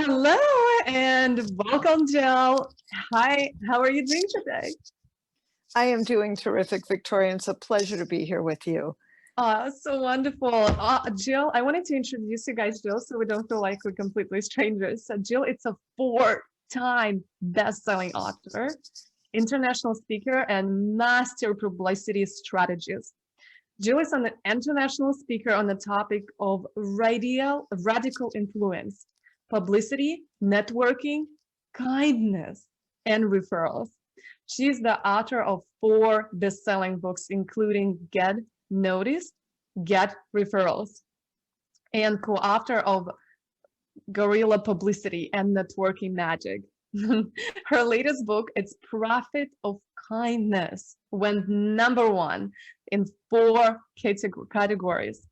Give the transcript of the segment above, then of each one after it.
Hello and welcome, Jill. Hi, how are you doing today? I am doing terrific, Victoria. It's a pleasure to be here with you. So wonderful. Jill, I wanted to introduce you guys, Jill, so we don't feel like we're completely strangers. So Jill, it's a four-time best-selling author, international speaker, and master publicity strategist. Jill is an international speaker on the topic of radical influence, publicity, networking, kindness, and referrals. She's the author of 4 best-selling books, including Get Noticed, Get Referrals, and co-author of Guerrilla Publicity and Networking Magic. Her latest book, it's Profit of Kindness, went #1 in 4 categories.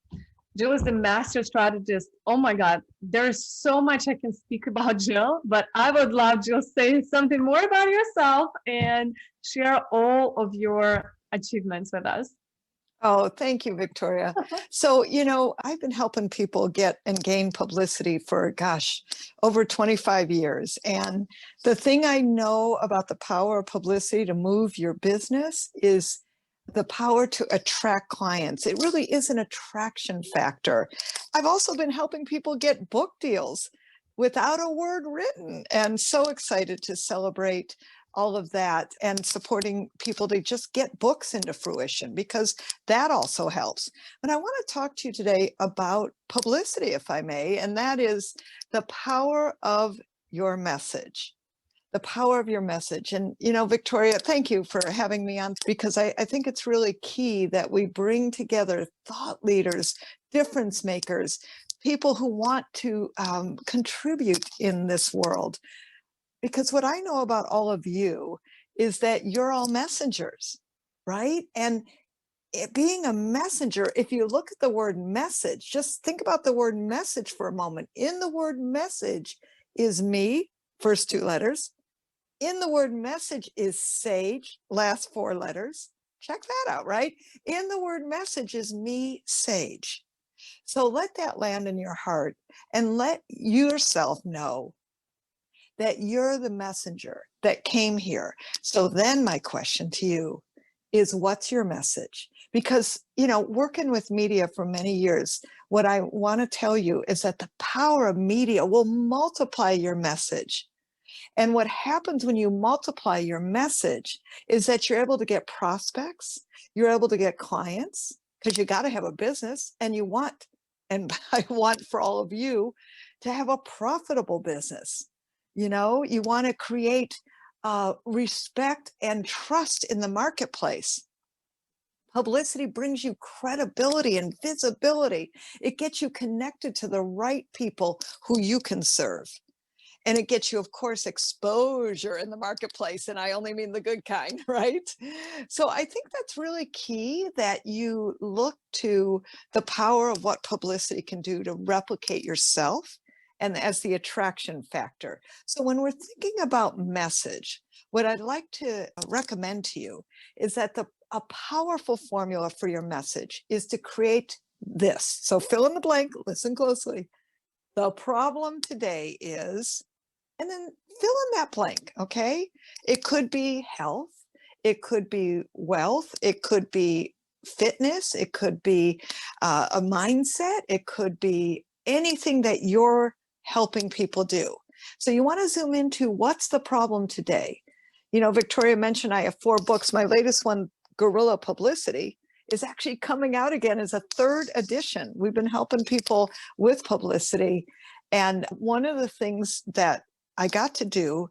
Jill is the master strategist. Oh my God, there's so much I can speak about Jill, but I would love Jill to say something more about yourself and share all of your achievements with us. Oh, thank you, Victoria. So, I've been helping people get and gain publicity for, over 25 years. And the thing I know about the power of publicity to move your business is the power to attract clients. It really is an attraction factor. I've also been helping people get book deals without a word written, and so excited to celebrate all of that and supporting people to just get books into fruition, because that also helps. But I want to talk to you today about publicity, if I may, and that is the power of your message. The power of your message. And, Victoria, thank you for having me on, because I think it's really key that we bring together thought leaders, difference makers, people who want to contribute in this world. Because what I know about all of you is that you're all messengers, right? And being a messenger, if you look at the word message, just think about the word message for a moment. In the word message is me, first 2 letters. In the word message is sage, last 4 letters. Check that out, right? In the word message is me, sage. So let that land in your heart and let yourself know that you're the messenger that came here. So then my question to you is, what's your message? Because, working with media for many years, what I want to tell you is that the power of media will multiply your message. And what happens when you multiply your message is that you're able to get prospects, you're able to get clients, because you got to have a business, and I want for all of you to have a profitable business. You want to create respect and trust in the marketplace. Publicity brings you credibility and visibility. It gets you connected to the right people who you can serve. And it gets you, of course, exposure in the marketplace. And I only mean the good kind, right? So I think that's really key, that you look to the power of what publicity can do to replicate yourself, and as the attraction factor. So when we're thinking about message, what I'd like to recommend to you is that a powerful formula for your message is to create this. So fill in the blank, listen closely. The problem today is, and then fill in that blank, okay? It could be health, it could be wealth, it could be fitness, it could be a mindset, it could be anything that you're helping people do. So you want to zoom into what's the problem today. Victoria mentioned I have 4 books. My latest one, Guerrilla Publicity, is actually coming out again as a 3rd edition. We've been helping people with publicity. And one of the things that I got to do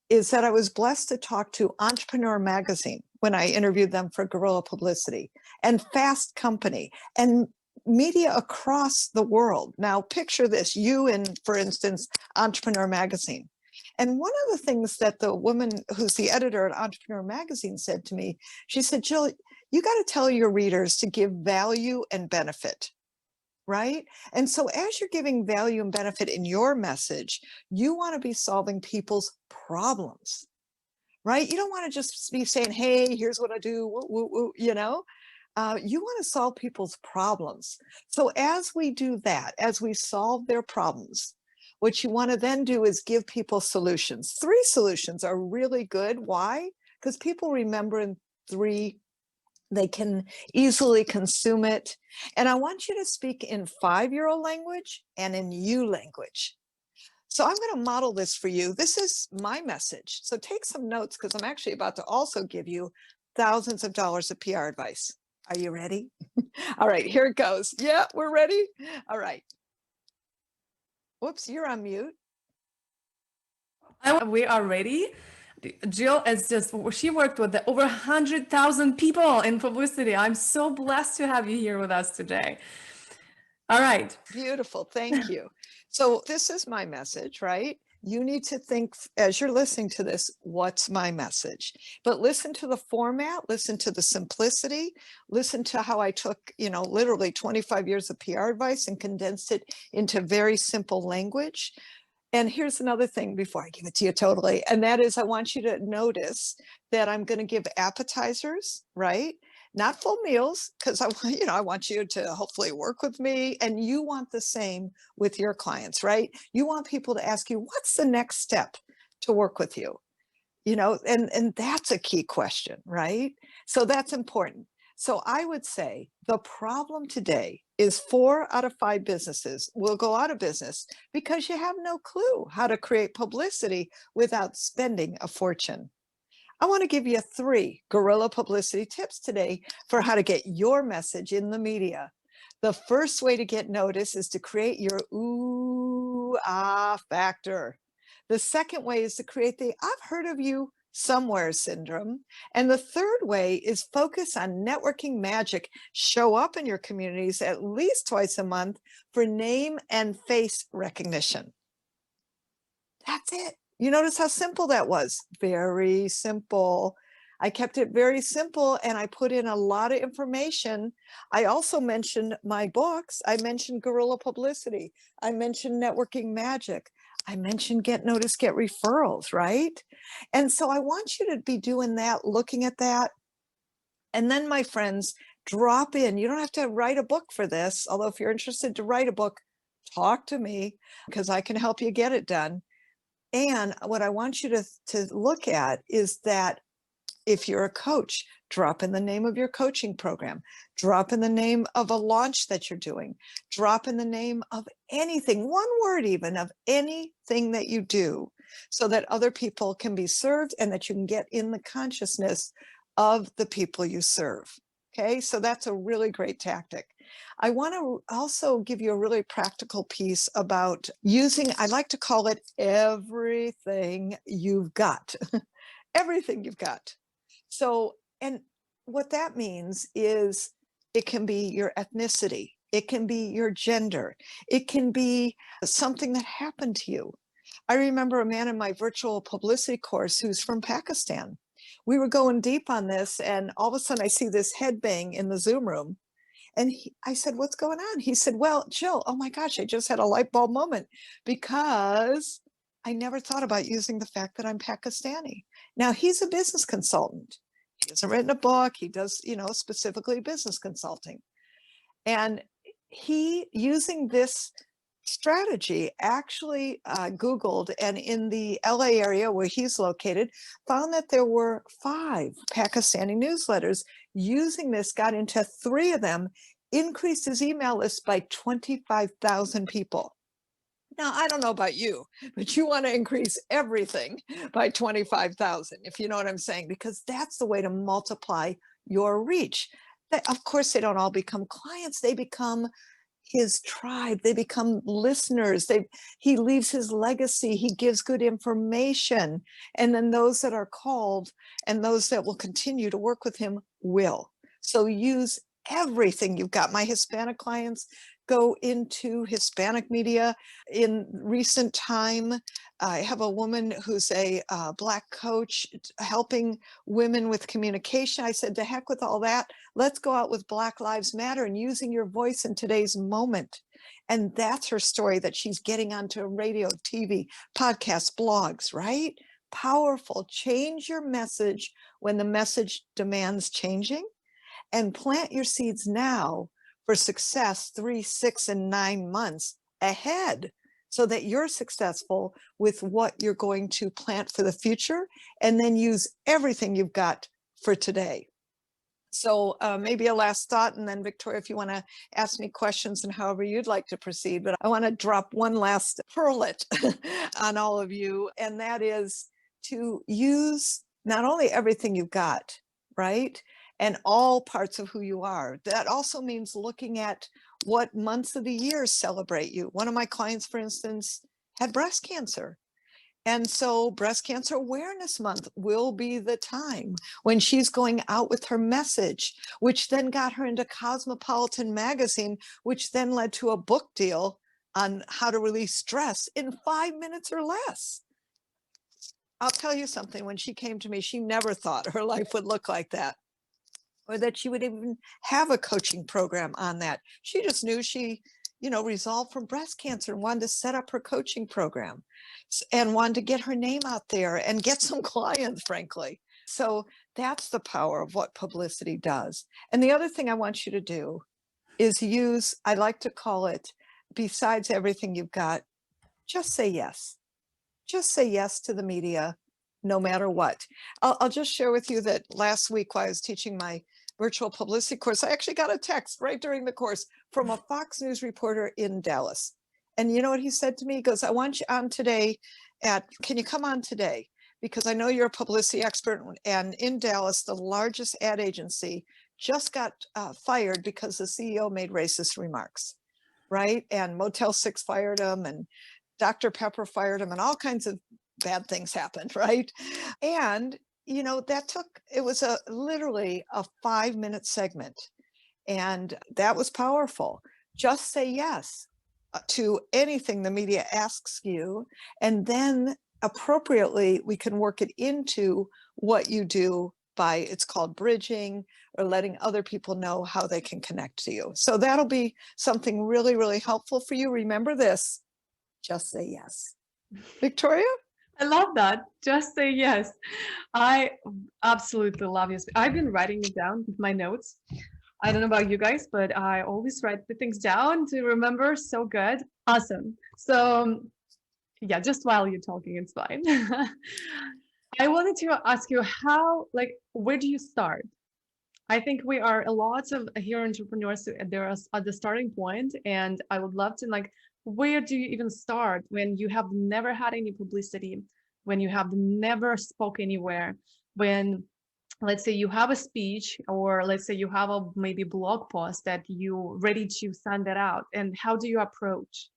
is that I was blessed to talk to Entrepreneur Magazine when I interviewed them for Guerrilla Publicity, and Fast Company, and media across the world. Now picture this, you in, for instance, Entrepreneur Magazine. And one of the things that the woman who's the editor at Entrepreneur Magazine said to me, she said, Jill, you got to tell your readers to give value and benefit, right? And so as you're giving value and benefit in your message, you want to be solving people's problems, right? You don't want to just be saying, hey, here's what I do, woo, woo, woo, you want to solve people's problems. So as we do that, as we solve their problems, What you want to then do is give people solutions. 3 solutions are really good. Why? Because people remember in 3, they can easily consume it. And I want you to speak in 5-year-old language and in you language. So I'm going to model this for you. This is my message. So take some notes, because I'm actually about to also give you thousands of dollars of PR advice. Are you ready? All right, here it goes. Yeah, we're ready. All right. Whoops, you're on mute. We are ready. Jill is just, she worked with over 100,000 people in publicity. I'm so blessed to have you here with us today. All right. Beautiful. Thank you. So this is my message, right? You need to think as you're listening to this, what's my message? But listen to the format, listen to the simplicity, listen to how I took, literally 25 years of PR advice and condensed it into very simple language. And here's another thing before I give it to you totally. And that is, I want you to notice that I'm going to give appetizers, right? Not full meals, because I want you to hopefully work with me, and you want the same with your clients, right? You want people to ask you, what's the next step to work with you? And that's a key question, right? So that's important. So I would say the problem today is 4 out of 5 businesses will go out of business because you have no clue how to create publicity without spending a fortune. I want to give you 3 guerrilla publicity tips today for how to get your message in the media. The first way to get noticed is to create your ooh, ah factor. The second way is to create the I've heard of you somewhere syndrome. And the third way is focus on networking magic. Show up in your communities at least twice a month for name and face recognition. That's it. You notice how simple that was? Very simple. I kept it very simple, and I put in a lot of information. I also mentioned my books. I mentioned guerrilla publicity. I mentioned networking magic. I mentioned get noticed, get referrals, right? And so I want you to be doing that, looking at that. And then, my friends, drop in. You don't have to write a book for this, although if you're interested to write a book, talk to me, because I can help you get it done. And what I want you to look at is that if you're a coach, drop in the name of your coaching program, drop in the name of a launch that you're doing, drop in the name of anything, one word even, of anything that you do, so that other people can be served and that you can get in the consciousness of the people you serve. Okay, so that's a really great tactic. I want to also give you a really practical piece about using, I like to call it everything you've got. Everything you've got. So, and what that means is it can be your ethnicity, it can be your gender, it can be something that happened to you. I remember a man in my virtual publicity course who's from Pakistan. We were going deep on this, and all of a sudden I see this headbang in the Zoom room. And I said, what's going on? He said, well, Jill, oh my gosh, I just had a light bulb moment, because I never thought about using the fact that I'm Pakistani. Now, he's a business consultant. He hasn't written a book. He does, specifically business consulting. And he, using this strategy, actually Googled, and in the LA area where he's located, found that there were 5 Pakistani newsletters. Using this, got into 3 of them, increased his email list by 25,000 people. Now, I don't know about you, but you want to increase everything by 25,000, if you know what I'm saying, because that's the way to multiply your reach. Of course, they don't all become clients. They become his tribe. They become listeners. He leaves his legacy. He gives good information. And then those that are called and those that will continue to work with him will. So use everything you've got. My Hispanic clients go into Hispanic media. In recent time, I have a woman who's a Black coach helping women with communication. I said, to heck with all that. Let's go out with Black Lives Matter and using your voice in today's moment. And that's her story, that she's getting onto radio, TV, podcasts, blogs, right? Powerful. Change your message when the message demands changing, and plant your seeds now for success 3, 6, and 9 months ahead. so that you're successful with what you're going to plant for the future, and then use everything you've got for today. So maybe a last thought, and then Viktoriia, if you want to ask me questions and however you'd like to proceed, but I want to drop one last pearlet on all of you, and that is to use not only everything you've got, right, and all parts of who you are. That also means looking at what months of the year celebrate you. One of my clients, for instance, had breast cancer. And so Breast Cancer Awareness Month will be the time when she's going out with her message, which then got her into Cosmopolitan magazine, which then led to a book deal on how to release stress in 5 minutes or less. I'll tell you something, when she came to me, she never thought her life would look like that, or that she would even have a coaching program on that. She just knew she, resolved from breast cancer and wanted to set up her coaching program and wanted to get her name out there and get some clients, frankly. So that's the power of what publicity does. And the other thing I want you to do is use, I like to call it, besides everything you've got, just say yes. Just say yes to the media, no matter what. I'll just share with you that last week while I was teaching my virtual publicity course, I actually got a text right during the course from a Fox News reporter in Dallas. And you know what he said to me? He goes, I want you on today can you come on today? Because I know you're a publicity expert, and in Dallas, the largest ad agency just got fired because the CEO made racist remarks, right? And Motel 6 fired him, and Dr. Pepper fired him, and all kinds of bad things happened, right? And it was literally a 5-minute segment, and that was powerful. Just say yes to anything the media asks you, and then appropriately we can work it into what you do by, it's called bridging, or letting other people know how they can connect to you. So that'll be something really, really helpful for you. Remember this, just say yes. Viktoriia? I love that. Just say yes. I absolutely love this. I've been writing it down with my notes. I don't know about you guys, but I always write the things down to remember. So good. Awesome. So yeah, just while you're talking, it's fine. I wanted to ask you where do you start? I think we are a lot of here entrepreneurs, they're at the starting point, and I would love to where do you even start when you have never had any publicity, when you have never spoke anywhere, when let's say you have a speech, or let's say you have a maybe blog post that you ready to send it out, and how do you approach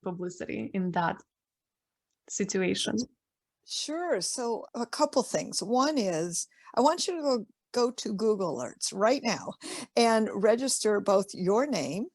publicity in that situation? Sure. So a couple things. One is I want you to go to Google Alerts right now and register both your name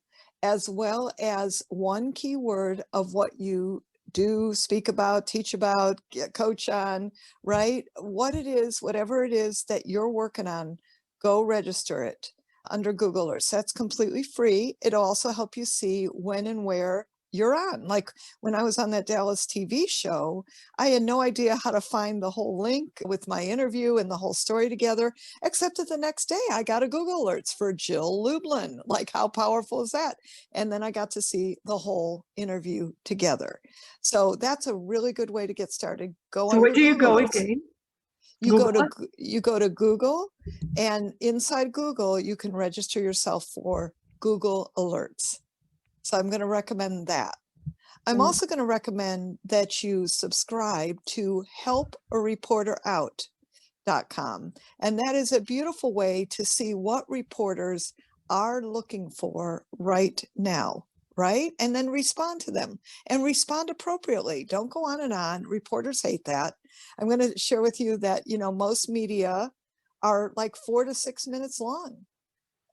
as well as one keyword of what you do, speak about, teach about, coach on, right? What it is, whatever it is that you're working on, go register it under Google Alerts. That's completely free. It'll also help you see when and where you're on. Like when I was on that Dallas TV show, I had no idea how to find the whole link with my interview and the whole story together, except that the next day I got a Google Alerts for Jill Lublin. Like, how powerful is that? And then I got to see the whole interview together. So that's a really good way to get started. Go So where under do you Google go Alerts. again? You Google go to Google, and inside Google, you can register yourself for Google Alerts. So I'm going to recommend that. I'm also going to recommend that you subscribe to helpareporterout.com. And that is a beautiful way to see what reporters are looking for right now, right? And then respond to them and respond appropriately. Don't go on and on. Reporters hate that. I'm going to share with you that, most media are like 4 to 6 minutes long.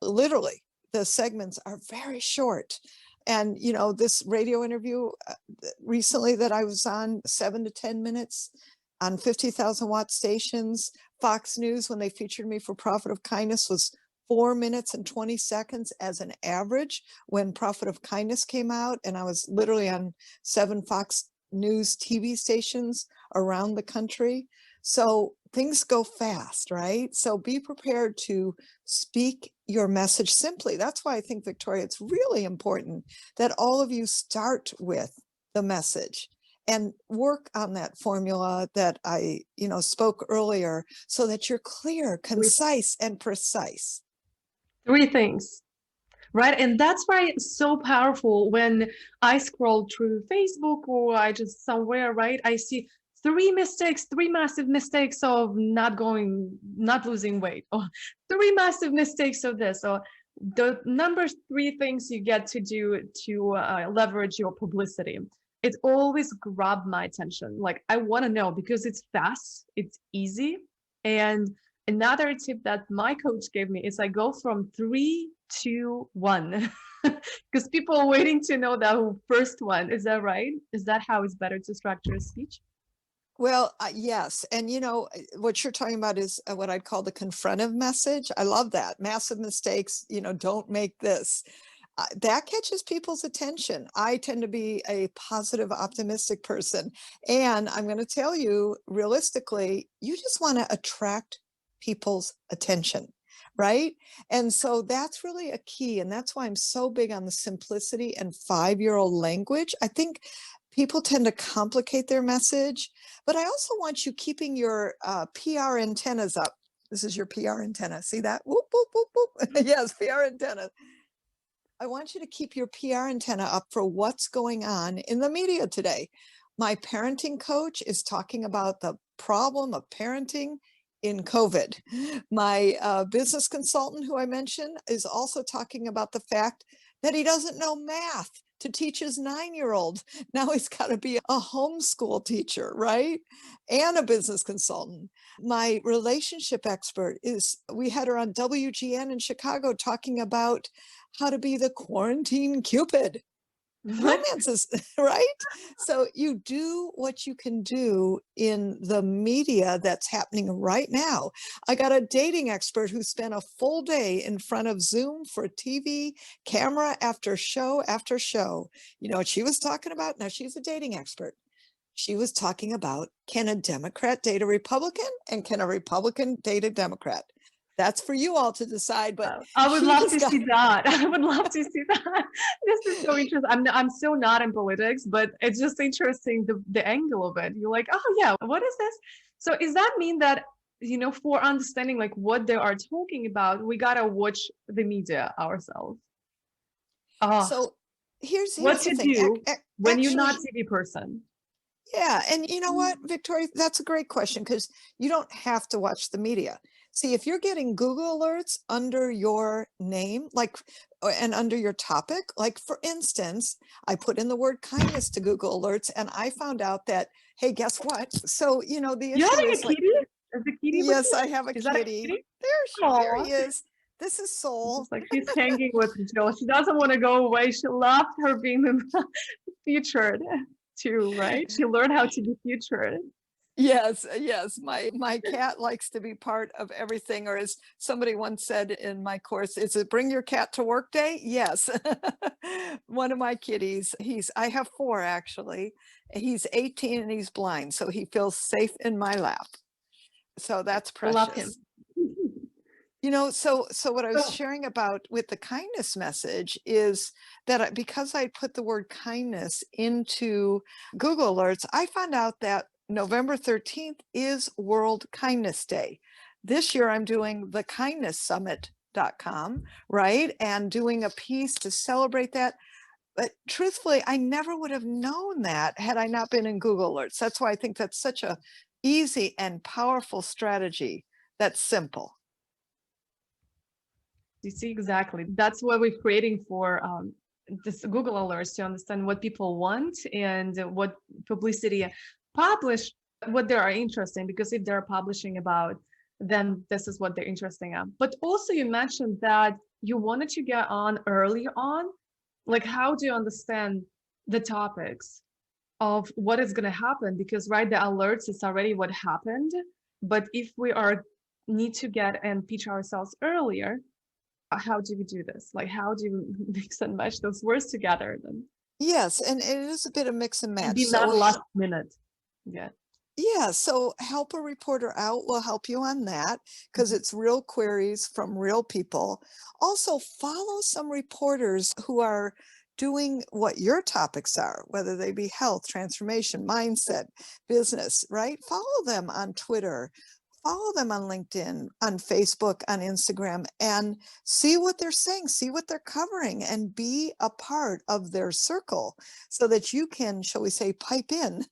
Literally, the segments are very short. And, this radio interview recently that I was on, 7 to 10 minutes on 50,000 watt stations. Fox News, when they featured me for Profit of Kindness, was 4 minutes and 20 seconds as an average when Profit of Kindness came out. And I was literally on 7 Fox News TV stations around the country. So things go fast, right? So be prepared to speak your message simply. That's why I think, Viktoriia, it's really important that all of you start with the message and work on that formula that I, spoke earlier so that you're clear, concise, and precise. Three things, right? And that's why it's so powerful when I scroll through Facebook or I just somewhere, right? I see three massive mistakes of not losing weight, or three massive mistakes of this, or the number three things you get to do to leverage your publicity. It always grabbed my attention. Like, I want to know because it's fast, it's easy. And another tip that my coach gave me is I go from 3, 2, 1 because people are waiting to know that first one. Is that right? Is that how it's better to structure a speech? Well, yes. And what you're talking about is what I'd call the confrontive message. I love that. Massive mistakes, don't make this. That catches people's attention. I tend to be a positive, optimistic person. And I'm going to tell you, realistically, you just want to attract people's attention, right? And so that's really a key. And that's why I'm so big on the simplicity and 5-year-old language. I think people tend to complicate their message, but I also want you keeping your PR antennas up. This is your PR antenna. See that? Whoop, whoop, whoop, whoop. Yes, PR antenna. I want you to keep your PR antenna up for what's going on in the media today. My parenting coach is talking about the problem of parenting in COVID. My business consultant, who I mentioned, is also talking about the fact that he doesn't know math to teach his 9-year-old. Now he's got to be a homeschool teacher, right? And a business consultant. My relationship expert we had her on WGN in Chicago talking about how to be the quarantine Cupid. Romances, right? So you do what you can do in the media that's happening right now. I got a dating expert who spent a full day in front of Zoom for TV, camera after show after show. You know what she was talking about? Now, she's a dating expert. She was talking about, can a Democrat date a Republican, and can a Republican date a Democrat? That's for you all to decide, but I would love to see that. I would love to see that. This is so interesting. I'm still not in politics, but it's just interesting, the angle of it. You're like, oh yeah, what is this? So does that mean that, for understanding like what they are talking about, we gotta watch the media ourselves? So here's what the to thing. do when you're Actually, not TV person? Yeah. And you know what, Viktoriia, that's a great question, because you don't have to watch the media. See, if you're getting Google alerts under your name, and under your topic, like for instance, I put in the word kindness to Google alerts and I found out that, hey, guess what? So, the You're issue having is a kitty? Is the kitty with yes, you? I have a Is that a kitty. kitty? There he is. This is Soul. Just like she's hanging with Jill. She doesn't want to go away. She loved her being featured too, right? She learned how to be featured. Yes, yes. My cat likes to be part of everything, or as somebody once said in my course, is it bring your cat to work day? Yes. One of my kitties, I have 4 actually. He's 18 and he's blind, so he feels safe in my lap. So that's I love him. precious. So what I was sharing about with the kindness message is that because I put the word kindness into Google alerts, I found out that November 13th is World Kindness Day. This year I'm doing the kindnesssummit.com, right? And doing a piece to celebrate that. But truthfully, I never would have known that had I not been in Google alerts. That's why I think that's such a easy and powerful strategy that's simple. You see, exactly. That's what we're creating for this Google alerts, to understand what people want and what publicity publish, what they are interested in, because if they're publishing about, then this is what they're interested in. But also you mentioned that you wanted to get on early on. Like, how do you understand the topics of what is going to happen? Because right, the alerts is already what happened. But if we need to get and pitch ourselves earlier, how do we do this? Like, how do you mix and match those words together then? Yes, and it is a bit of mix and match. Be not last minute. Yeah. Yeah, so help a reporter out will help you on that, because it's real queries from real people. Also, follow some reporters who are doing what your topics are, whether they be health, transformation, mindset, business, right? Follow them on Twitter, follow them on LinkedIn, on Facebook, on Instagram, and see what they're saying, see what they're covering, and be a part of their circle so that you can, shall we say, pipe in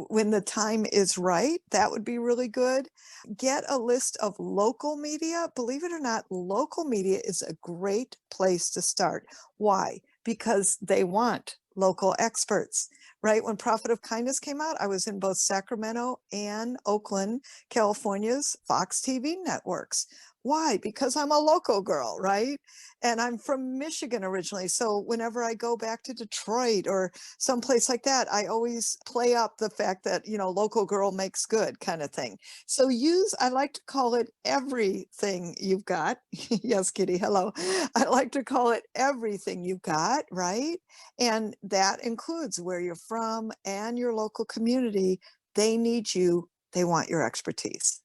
when the time is right. That would be really good. Get a list of local media. Believe it or not, local media is a great place to start. Why? Because they want local experts, right? When Profit of Kindness came out, I was in both Sacramento and Oakland, California's Fox TV networks. Why? Because I'm a local girl, right? And I'm from Michigan originally. So whenever I go back to Detroit or someplace like that, I always play up the fact that, local girl makes good kind of thing. So I like to call it everything you've got. Yes, Kitty, hello. I like to call it everything you've got, right? And that includes where you're from and your local community. They need you. They want your expertise.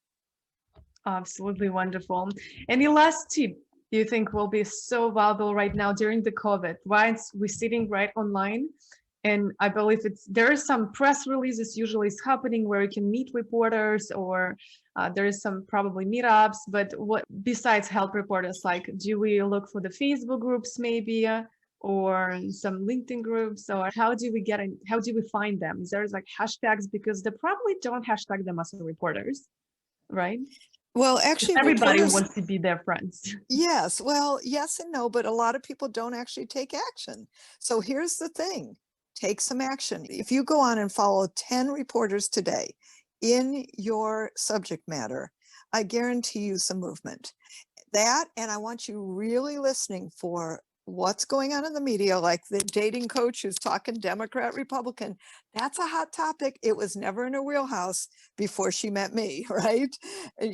Absolutely wonderful. Any last tip you think will be so valuable right now during the COVID? Right, we're sitting right online, and I believe there are some press releases usually is happening where you can meet reporters, or there is some probably meetups. But what besides help reporters, like do we look for the Facebook groups maybe? Or some LinkedIn groups, or how do we find them? Is there like hashtags, because they probably don't hashtag them as reporters, right? Well, actually, Everybody wants to be their friends. Yes. Well, yes and no, but a lot of people don't actually take action. So here's the thing. Take some action. If you go on and follow 10 reporters today in your subject matter, I guarantee you some movement. And I want you really listening for what's going on in the media, like the dating coach who's talking Democrat, Republican. That's a hot topic. It was never in her wheelhouse before she met me, right?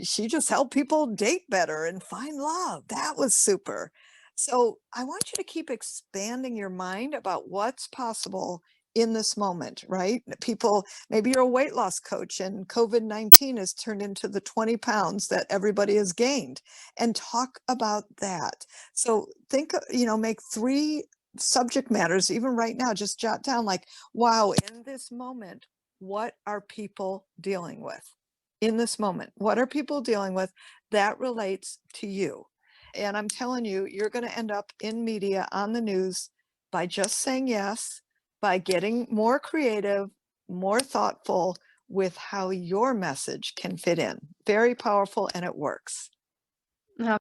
She just helped people date better and find love. That was super. So I want you to keep expanding your mind about what's possible in this moment, right? People, maybe you're a weight loss coach and COVID-19 has turned into the 20 pounds that everybody has gained, and talk about that. So think, make 3 subject matters, even right now, just jot down like, wow, in this moment, what are people dealing with? In this moment, what are people dealing with that relates to you? And I'm telling you, you're going to end up in media, on the news, by just saying yes, by getting more creative, more thoughtful with how your message can fit in. Very powerful, and it works.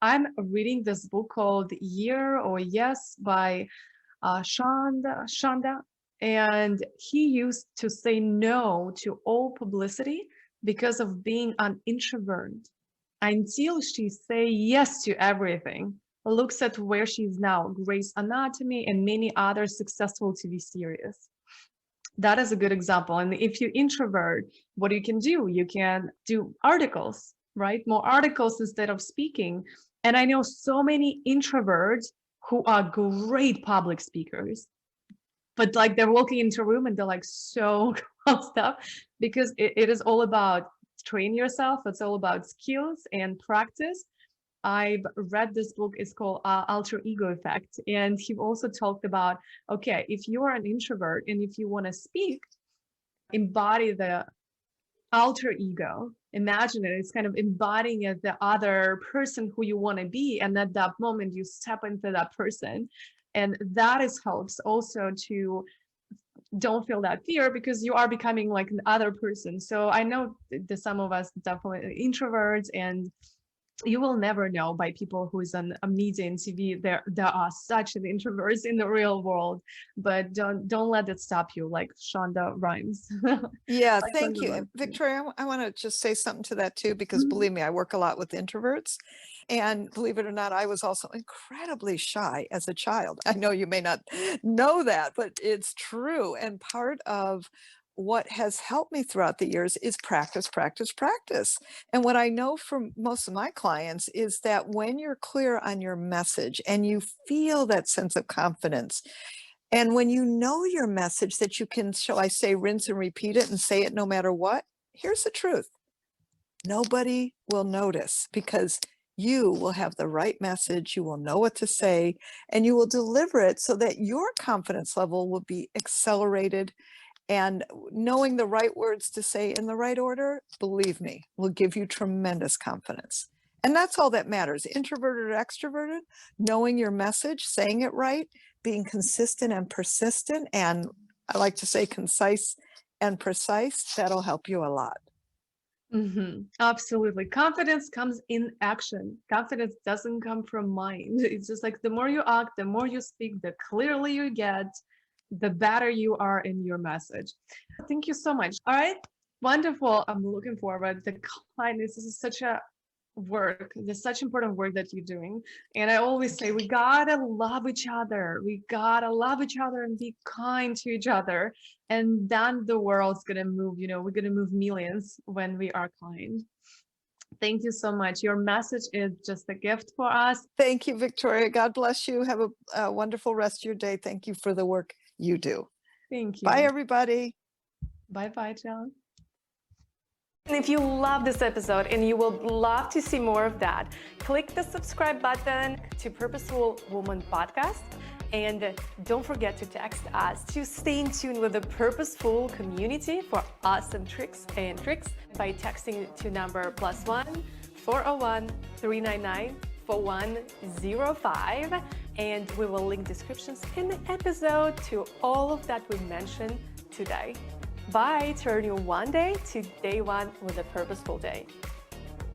I'm reading this book called Year or Yes by Shonda, and he used to say no to all publicity because of being an introvert until she say yes to everything. Looks at where she's now, Grey's Anatomy and many other successful TV series. That is a good example. And if you introvert, what you can do? You can do articles, right? More articles instead of speaking. And I know so many introverts who are great public speakers, but like they're walking into a room and they're like so closed up, because it is all about train yourself. It's all about skills and practice. I've read this book. It's called Alter Ego Effect. And he also talked about, okay, if you are an introvert and if you want to speak, embody the alter ego. Imagine it. It's kind of embodying the other person who you want to be. And at that moment, you step into that person. And that helps also to don't feel that fear, because you are becoming like another person. So I know that some of us definitely introverts, and you will never know by people who is on a media and TV. There are such an introverts in the real world, but don't let it stop you, like Shonda Rhimes. Yeah, Like thank Shonda you. Rhimes. Viktoriia, I want to just say something to that too, because believe me, I work a lot with introverts. And believe it or not, I was also incredibly shy as a child. I know you may not know that, but it's true. And part of what has helped me throughout the years is practice, practice, practice. And what I know from most of my clients is that when you're clear on your message and you feel that sense of confidence, and when you know your message that you can, shall I say, rinse and repeat it and say it no matter what, here's the truth. Nobody will notice, because you will have the right message, you will know what to say, and you will deliver it so that your confidence level will be accelerated. And knowing the right words to say in the right order, believe me, will give you tremendous confidence. And that's all that matters. Introverted or extroverted, knowing your message, saying it right, being consistent and persistent, and I like to say concise and precise, that'll help you a lot. Absolutely. Confidence comes in action. Confidence doesn't come from mind. It's just like the more you act, the more you speak, the clearly you get, the better you are in your message. Thank you so much. All right. Wonderful. I'm looking forward. The kindness, this is such a work. There's such important work that you're doing. And I always say, we gotta love each other. We gotta love each other and be kind to each other. And then the world's gonna move, we're gonna move millions when we are kind. Thank you so much. Your message is just a gift for us. Thank you, Viktoriia. God bless you. Have a wonderful rest of your day. Thank you for the work you do. Thank you. Bye, everybody. Bye-bye, Jill. And if you love this episode and you would love to see more of that, click the subscribe button to Purposeful Woman Podcast. And don't forget to text us to stay in tune with the Purposeful community for awesome tricks by texting to number +1 401 399 4105. And we will link descriptions in the episode to all of that we mentioned today. Bye, turn your one day to day one with a purposeful day.